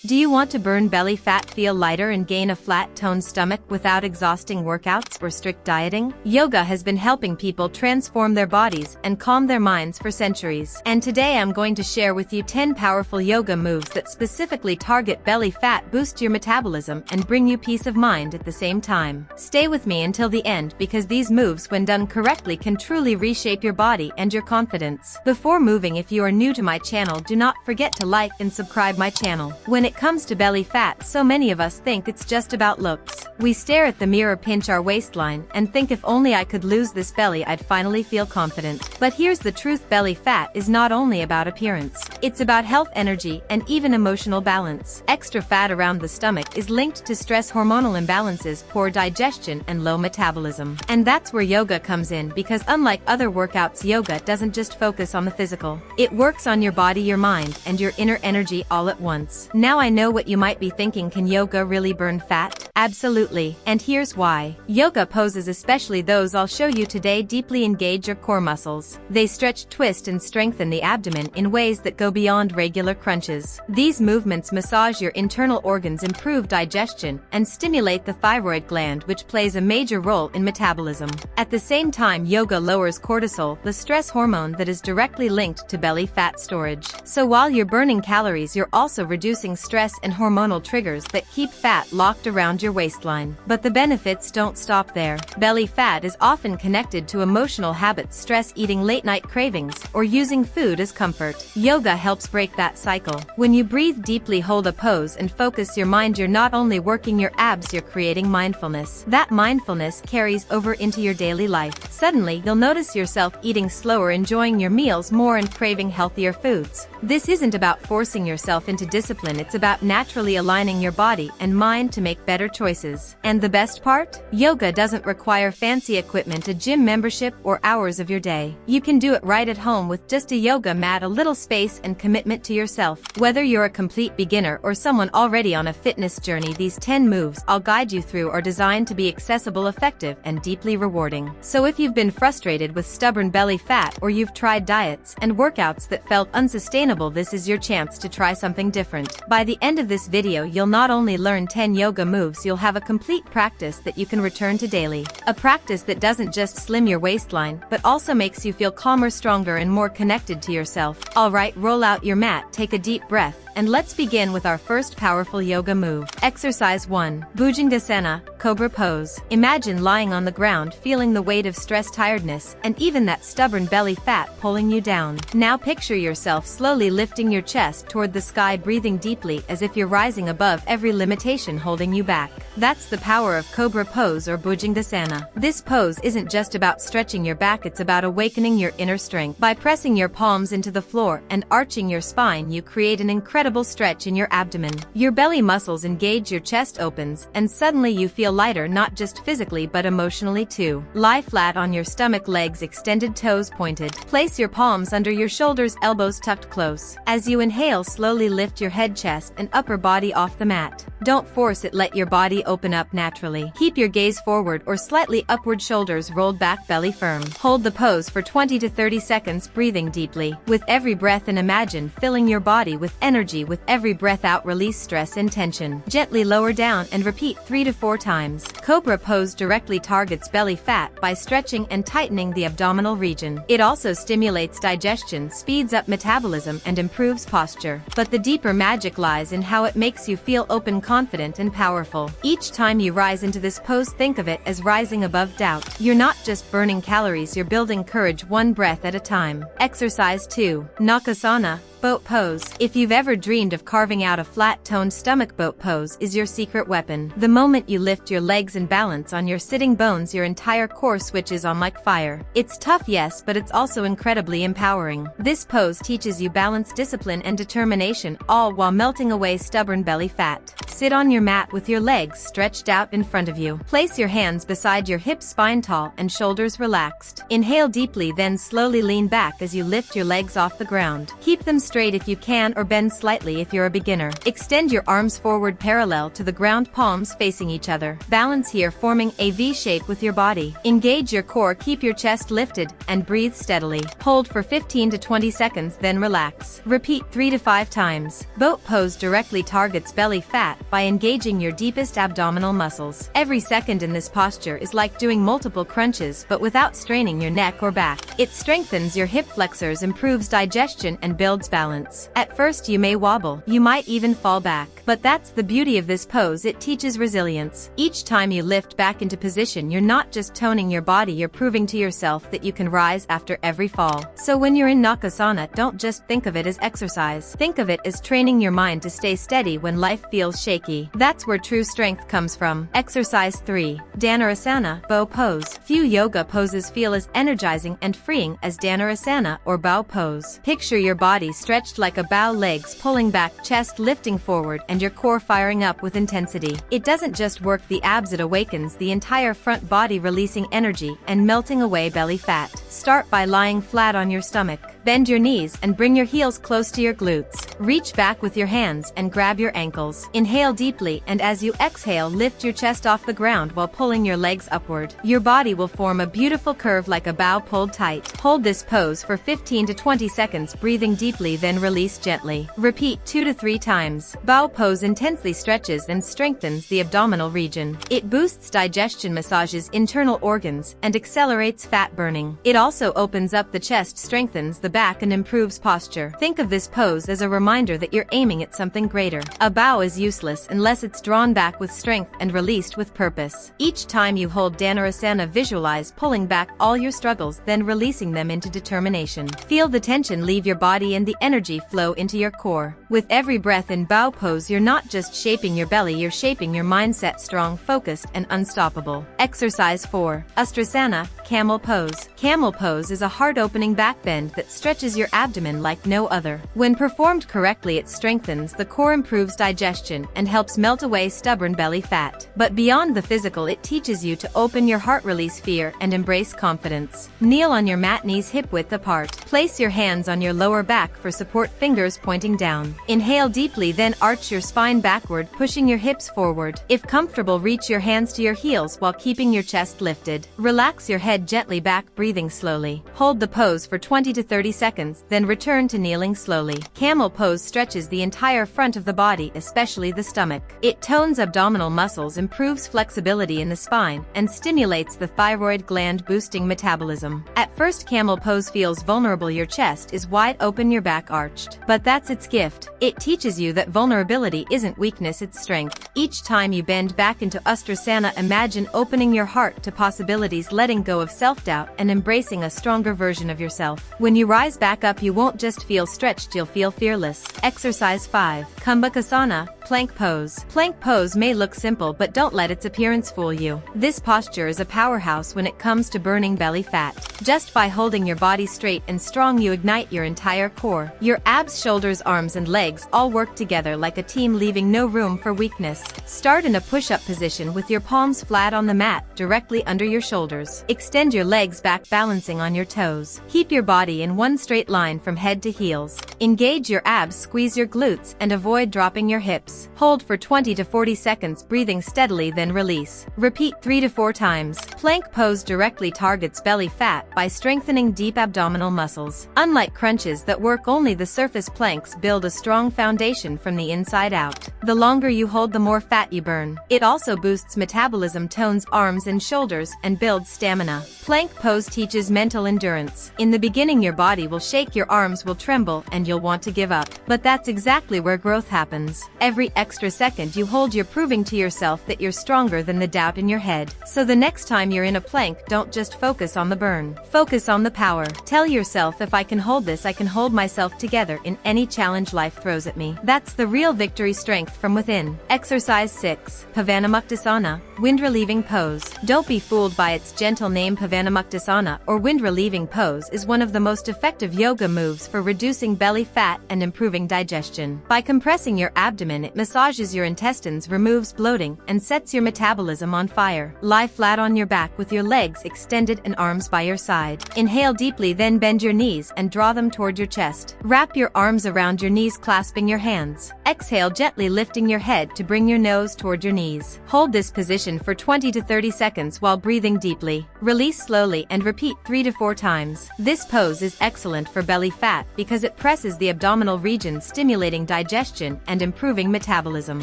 Do you want to burn belly fat, feel lighter and gain a flat, toned stomach without exhausting workouts or strict dieting? Yoga has been helping people transform their bodies and calm their minds for centuries. And today I'm going to share with you 10 powerful yoga moves that specifically target belly fat, boost your metabolism, and bring you peace of mind at the same time. Stay with me until the end because these moves, when done correctly, can truly reshape your body and your confidence. Before moving, if you are new to my channel, do not forget to like and subscribe my channel. When it comes to belly fat, so many of us think it's just about looks. We stare at the mirror, pinch our waistline, and think if only I could lose this belly I'd finally feel confident. But here's the truth, belly fat is not only about appearance. It's about health, energy, and even emotional balance. Extra fat around the stomach is linked to stress, hormonal imbalances, poor digestion, and low metabolism. And that's where yoga comes in, because unlike other workouts, yoga doesn't just focus on the physical. It works on your body, your mind, and your inner energy all at once. Now I know what you might be thinking, can yoga really burn fat? Absolutely, and here's why. Yoga poses, especially those I'll show you today, deeply engage your core muscles. They stretch, twist, and strengthen the abdomen in ways that go beyond regular crunches. These movements massage your internal organs, improve digestion, and stimulate the thyroid gland, which plays a major role in metabolism. At the same time, yoga lowers cortisol, the stress hormone that is directly linked to belly fat storage. So while you're burning calories, you're also reducing stress and hormonal triggers that keep fat locked around your waistline. But the benefits don't stop there. Belly fat is often connected to emotional habits, stress, eating, late-night cravings, or using food as comfort. Yoga helps break that cycle. When you breathe deeply, hold a pose, and focus your mind, you're not only working your abs, you're creating mindfulness. That mindfulness carries over into your daily life. Suddenly, you'll notice yourself eating slower, enjoying your meals more, and craving healthier foods. This isn't about forcing yourself into discipline, it's about naturally aligning your body and mind to make better choices. And the best part? Yoga doesn't require fancy equipment, a gym membership, or hours of your day. You can do it right at home with just a yoga mat, a little space, and commitment to yourself. Whether you're a complete beginner or someone already on a fitness journey, these 10 moves I'll guide you through are designed to be accessible, effective, and deeply rewarding. So if you've been frustrated with stubborn belly fat, or you've tried diets and workouts that felt unsustainable, this is your chance to try something different. By the end of this video, you'll not only learn 10 yoga moves, you'll have a complete practice that you can return to daily. A practice that doesn't just slim your waistline, but also makes you feel calmer, stronger, and more connected to yourself. Alright, roll out your mat, take a deep breath, and let's begin with our first powerful yoga move. Exercise 1. Bhujangasana, Cobra pose. Imagine lying on the ground, feeling the weight of stress, tiredness, and even that stubborn belly fat pulling you down. Now picture yourself slowly lifting your chest toward the sky, breathing deeply as if you're rising above every limitation holding you back. That's the power of Cobra pose or Bhujangasana. This pose isn't just about stretching your back, it's about awakening your inner strength. By pressing your palms into the floor and arching your spine, you create an incredible stretch in your abdomen. Your belly muscles engage, your chest opens, and suddenly you feel lighter, not just physically but emotionally too. Lie flat on your stomach, legs extended, toes pointed. Place your palms under your shoulders, elbows tucked close. As you inhale, slowly lift your head, chest, and upper body off the mat. Don't force it, let your body open up naturally. Keep your gaze forward or slightly upward, shoulders rolled back, belly firm. Hold the pose for 20 to 30 seconds, breathing deeply. With every breath in, imagine filling your body with energy. With every breath out, release stress and tension. Gently lower down and repeat 3 to 4 times. Cobra pose directly targets belly fat by stretching and tightening the abdominal region. It also stimulates digestion, speeds up metabolism, and improves posture. But the deeper magic lies in how it makes you feel open, confident, and powerful. Each time you rise into this pose, think of it as rising above doubt. You're not just burning calories, you're building courage, one breath at a time. Exercise 2. Navasana, boat pose. If you've ever dreamed of carving out a flat-toned stomach, boat pose is your secret weapon. The moment you lift your legs and balance on your sitting bones, your entire core switches on like fire. It's tough, yes, but it's also incredibly empowering. This pose teaches you balance, discipline, and determination, all while melting away stubborn belly fat. Sit on your mat with your legs stretched out in front of you. Place your hands beside your hips, spine tall and shoulders relaxed. Inhale deeply, then slowly lean back as you lift your legs off the ground. Keep them straight if you can, or bend slightly if you're a beginner. Extend your arms forward parallel to the ground, palms facing each other. Balance here, forming a V shape with your body. Engage your core, keep your chest lifted, and breathe steadily. Hold for 15 to 20 seconds, then relax. Repeat 3 to 5 times. Boat pose directly targets belly fat by engaging your deepest abdominal muscles. Every second in this posture is like doing multiple crunches, but without straining your neck or back. It strengthens your hip flexors, improves digestion, and builds balance. At first you may wobble, you might even fall back. But that's the beauty of this pose, it teaches resilience. Each time you lift back into position, you're not just toning your body, you're proving to yourself that you can rise after every fall. So when you're in Navasana, don't just think of it as exercise. Think of it as training your mind to stay steady when life feels shaky. That's where true strength comes from. Exercise 3. Dhanurasana, bow pose. Few yoga poses feel as energizing and freeing as Dhanurasana or bow pose. Picture your body stretched like a bow, legs pulling back, chest lifting forward, and your core firing up with intensity. It doesn't just work the abs, it awakens the entire front body, releasing energy and melting away belly fat. Start by lying flat on your stomach. Bend your knees and bring your heels close to your glutes. Reach back with your hands and grab your ankles. Inhale deeply, and as you exhale, lift your chest off the ground while pulling your legs upward. Your body will form a beautiful curve like a bow pulled tight. Hold this pose for 15 to 20 seconds, breathing deeply, then release gently. Repeat 2 to 3 times. Bow pose intensely stretches and strengthens the abdominal region. It boosts digestion, massages internal organs, and accelerates fat burning. It also opens up the chest, strengthens the back, and improves posture. Think of this pose as a reminder that you're aiming at something greater. A bow is useless unless it's drawn back with strength and released with purpose. Each time you hold Dhanurasana, visualize pulling back all your struggles, then releasing them into determination. Feel the tension leave your body and the energy flow into your core. With every breath in bow pose, you're not just shaping your belly, you're shaping your mindset, strong, focused, and unstoppable. Exercise 4. Ustrasana, camel pose. Camel pose is a heart-opening back bend that stretches your abdomen like no other. When performed correctly, it strengthens the core, improves digestion, and helps melt away stubborn belly fat. But beyond the physical, it teaches you to open your heart, release fear, and embrace confidence. Kneel on your mat, knees hip-width apart. Place your hands on your lower back for support, fingers pointing down. Inhale deeply, then arch your spine backward, pushing your hips forward. If comfortable, reach your hands to your heels while keeping your chest lifted. Relax your head gently back, breathing slowly. Hold the pose for 20 to 30 seconds, then return to kneeling slowly. Camel pose stretches the entire front of the body, especially the stomach. It tones abdominal muscles, improves flexibility in the spine, and stimulates the thyroid gland, boosting metabolism. At first, camel pose feels vulnerable. Your chest is wide open, your back arched. But that's its gift. It teaches you that vulnerability isn't weakness, it's strength. Each time you bend back into Ustrasana, imagine opening your heart to possibilities, letting go of self-doubt, and embracing a stronger version of yourself. When you rise back up, you won't just feel stretched, you'll feel fearless. Exercise 5. Kumbhakasana, plank pose. Plank pose may look simple, but don't let its appearance fool you. This posture is a powerhouse when it comes to burning belly fat. Just by holding your body straight and strong, you ignite your entire core. Your abs, shoulders, arms, and legs all work together like a team, leaving no room for weakness. Start in a push-up position with your palms flat on the mat, directly under your shoulders. Extend your legs back, balancing on your toes. Keep your body in one straight line from head to heels. Engage your abs, squeeze your glutes, and avoid dropping your hips. Hold for 20 to 40 seconds, breathing steadily, then release. Repeat 3 to 4 times. Plank pose directly targets belly fat by strengthening deep abdominal muscles. Unlike crunches that work only the surface, planks build a strong foundation from the inside out. The longer you hold, the more fat you burn. It also boosts metabolism, tones arms and shoulders, and builds stamina. Plank pose teaches mental endurance. In the beginning, your body will shake, your arms will tremble, and you'll want to give up. But that's exactly where growth happens. Every extra second you hold, you're proving to yourself that you're stronger than the doubt in your head. So the next time you're in a plank, don't just focus on the burn. Focus on the power. Tell yourself, if I can hold this, I can hold myself together in any challenge life throws at me. That's the real victory, strength from within. Exercise 6. Pavanamuktasana, wind-relieving pose. Don't be fooled by its gentle name. Pavanamuktasana, or wind-relieving pose, is one of the most effective yoga moves for reducing belly fat and improving digestion. By compressing your abdomen, it massages your intestines, removes bloating, and sets your metabolism on fire. Lie flat on your back with your legs extended and arms by your side. Inhale deeply, then bend your knees and draw them toward your chest. Wrap your arms around your knees, clasping your hands. Exhale, gently lifting your head to bring your nose toward your knees. Hold this position for 20 to 30 seconds while breathing deeply. Release slowly and repeat 3 to 4 times. This pose is excellent for belly fat because it presses the abdominal region, stimulating digestion and improving metabolism.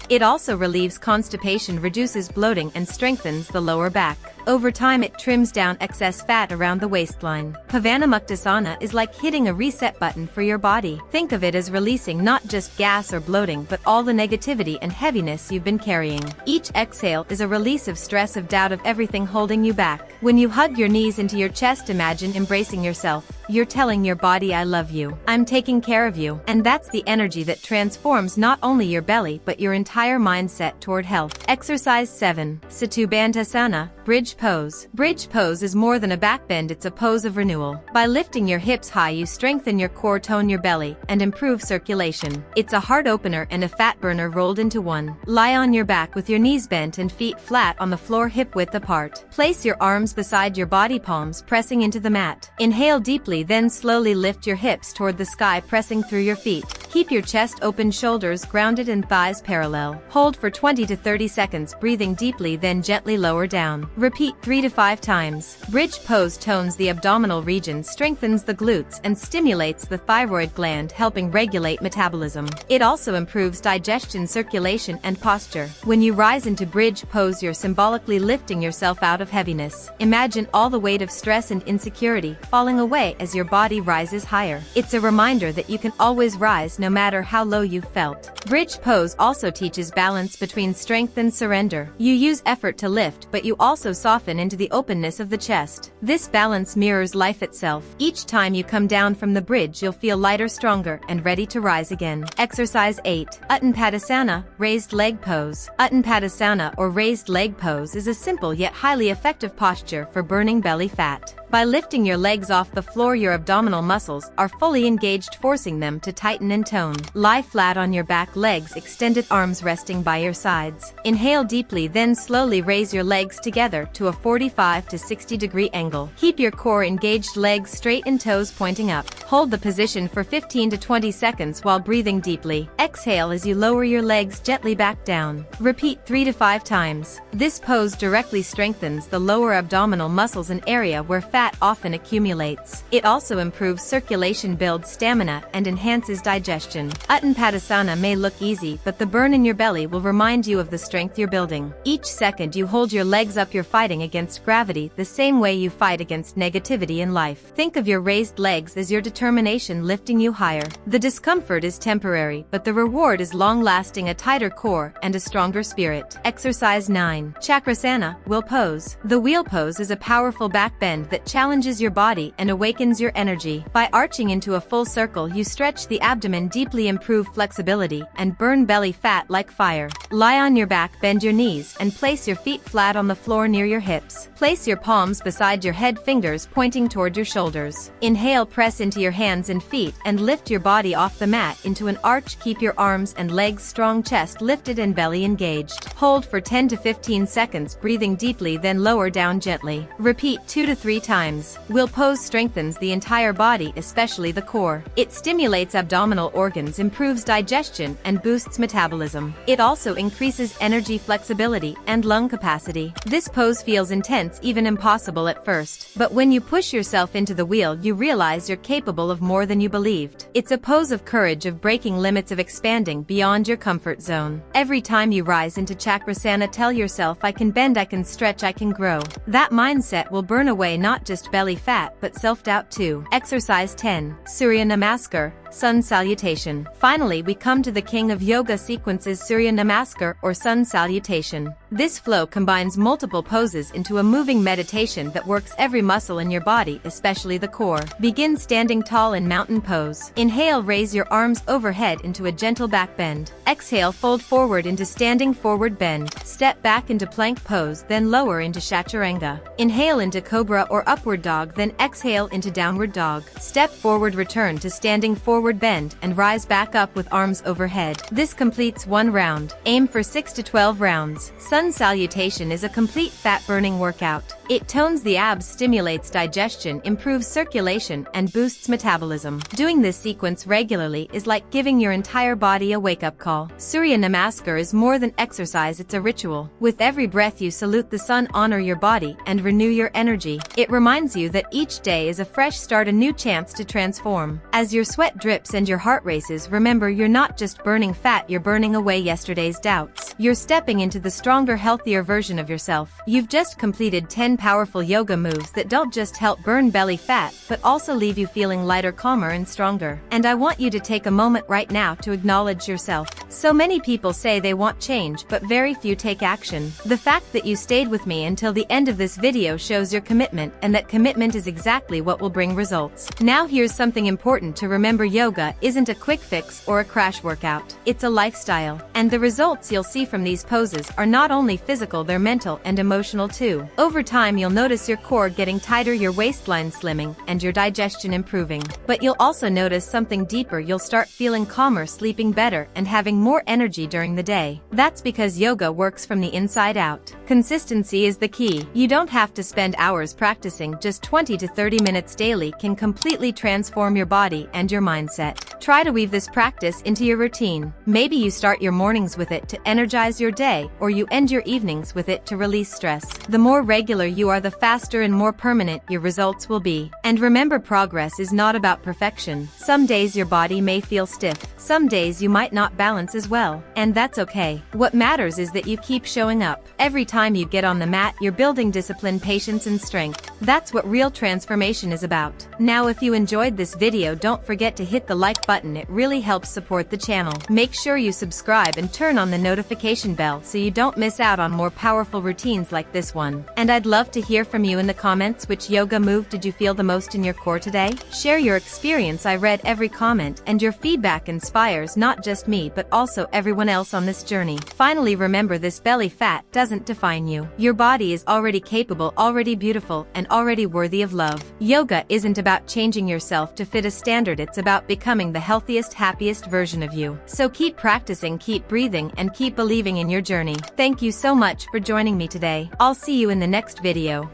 It also relieves constipation, reduces bloating, and strengthens the lower back. Over time, it trims down excess fat around the waistline. Pavanamuktasana is like hitting a reset button for your body. Think of it as releasing not just gas or bloating, but all the negativity and heaviness you've been carrying. Each exhale is a release of stress, of doubt, of everything holding you back. When you hug your knees into your chest, imagine embracing yourself. You're telling your body, I love you. I'm taking care of you. And that's the energy that transforms not only your belly but your entire mindset toward health. Exercise 7. Setu Bandhasana, bridge pose. Bridge pose is more than a back bend, it's a pose of renewal. By lifting your hips high, you strengthen your core, tone your belly, and improve circulation. It's a heart opener and a fat burner rolled into one. Lie on your back with your knees bent and feet flat on the floor, hip width apart. Place your arms beside your body, palms pressing into the mat. Inhale deeply, then slowly lift your hips toward the sky, pressing through your feet. Keep your chest open, shoulders grounded, and thighs parallel. Hold for 20 to 30 seconds, breathing deeply, then gently lower down. Repeat 3 to 5 times. Bridge pose tones the abdominal region, strengthens the glutes, and stimulates the thyroid gland, helping regulate metabolism. It also improves digestion, circulation, and posture. When you rise into bridge pose, you're symbolically lifting yourself out of heaviness. Imagine all the weight of stress and insecurity falling away as your body rises higher. It's a reminder that you can always rise no matter how low you've felt. Bridge pose also teaches balance between strength and surrender. You use effort to lift, but you also soften into the openness of the chest. This balance mirrors life itself. Each time you come down from the bridge, you'll feel lighter, stronger, and ready to rise again. Exercise 8. Uttanpadasana, raised leg pose. Uttanpadasana, or raised leg pose, is a simple yet highly effective posture for burning belly fat. By lifting your legs off the floor, your abdominal muscles are fully engaged, forcing them to tighten and tone. Lie flat on your back, legs extended, arms resting by your sides. Inhale deeply, then slowly raise your legs together to a 45 to 60 degree angle. Keep your core engaged, legs straight and toes pointing up. Hold the position for 15 to 20 seconds while breathing deeply. Exhale as you lower your legs gently back down. Repeat 3 to 5 times. This pose directly strengthens the lower abdominal muscles, an area where fat often accumulates. It also improves circulation, builds stamina, and enhances digestion. Uttanpadasana may look easy, but the burn in your belly will remind you of the strength you're building. Each second you hold your legs up, you're fighting against gravity the same way you fight against negativity in life. Think of your raised legs as your determination lifting you higher. The discomfort is temporary, but the reward is long-lasting, a tighter core and a stronger spirit. Exercise 9. Chakrasana, wheel pose. The wheel pose is a powerful back bend that challenges your body and awakens your energy. By arching into a full circle, you stretch the abdomen deeply, improve flexibility, and burn belly fat like fire. Lie on your back, bend your knees, and place your feet flat on the floor near your hips. Place your palms beside your head, fingers pointing toward your shoulders. Inhale, press into your hands and feet, and lift your body off the mat into an arch. Keep your arms and legs strong, chest lifted and belly engaged. Hold for 10 to 15 seconds, breathing deeply, then lower down gently. Repeat 2 to 3 times. Wheel pose strengthens the entire body, especially the core. It stimulates abdominal organs, improves digestion, and boosts metabolism. It also increases energy, flexibility, and lung capacity. This pose feels intense, even impossible at first. But when you push yourself into the wheel, you realize you're capable of more than you believed. It's a pose of courage, of breaking limits, of expanding beyond your comfort zone. Every time you rise into Chakrasana, tell yourself, I can bend, I can stretch, I can grow. That mindset will burn away not just belly fat but self-doubt too. Exercise 10. Surya Namaskar, Sun Salutation. Finally, we come to the king of yoga sequences, Surya Namaskar or Sun Salutation. This flow combines multiple poses into a moving meditation that works every muscle in your body, especially the core. Begin standing tall in mountain pose. Inhale, raise your arms overhead into a gentle back bend. Exhale, fold forward into standing forward bend. Step back into plank pose, then lower into Chaturanga. Inhale into Cobra or upward dog, then exhale into downward dog. Step forward, return to standing forward bend, and rise back up with arms overhead. This completes 1 round. Aim for 6 to 12 rounds. Sun Salutation is a complete fat-burning workout. It tones the abs, stimulates digestion, improves circulation, and boosts metabolism. Doing this sequence regularly is like giving your entire body a wake-up call. Surya Namaskar is more than exercise, it's a ritual. With every breath you salute the sun, honor your body, and renew your energy. It reminds you that each day is a fresh start, a new chance to transform. As your sweat drips and your heart races, remember you're not just burning fat, you're burning away yesterday's doubts. You're stepping into the stronger, healthier version of yourself. You've just completed 10 powerful yoga moves that don't just help burn belly fat, but also leave you feeling lighter, calmer, and stronger. And I want you to take a moment right now to acknowledge yourself. So many people say they want change, but very few take action. The fact that you stayed with me until the end of this video shows your commitment, and that commitment is exactly what will bring results. Now here's something important to remember: yoga isn't a quick fix or a crash workout. It's a lifestyle. And the results you'll see from these poses are not only physical, they're mental and emotional too. Over time, you'll notice your core getting tighter, your waistline slimming, and your digestion improving. But you'll also notice something deeper. You'll start feeling calmer, sleeping better, and having more energy during the day. That's because yoga works from the inside out. Consistency is the key. You don't have to spend hours practicing. Just 20 to 30 minutes daily can completely transform your body and your mindset. Try to weave this practice into your routine. Maybe you start your mornings with it to energize your day, or you end your evenings with it to release stress. The more regular you are, the faster and more permanent your results will be. And remember, progress is not about perfection. Some days your body may feel stiff. Some days you might not balance as well. And that's okay. What matters is that you keep showing up. Every time you get on the mat, you're building discipline, patience, and strength. That's what real transformation is about. Now, if you enjoyed this video, don't forget to hit the like button. It really helps support the channel. Make sure you subscribe and turn on the notification bell so you don't miss out on more powerful routines like this one. And I'd love to hear from you in the comments. Which yoga move did you feel the most in your core today? Share your experience. I read every comment, and your feedback inspires not just me but also everyone else on this journey. Finally, remember, this belly fat doesn't define you. Your body is already capable, already beautiful, and already worthy of love. Yoga isn't about changing yourself to fit a standard. It's about becoming the healthiest, happiest version of you. So keep practicing, keep breathing, and keep believing in your journey. Thank you so much for joining me today. I'll see you in the next video.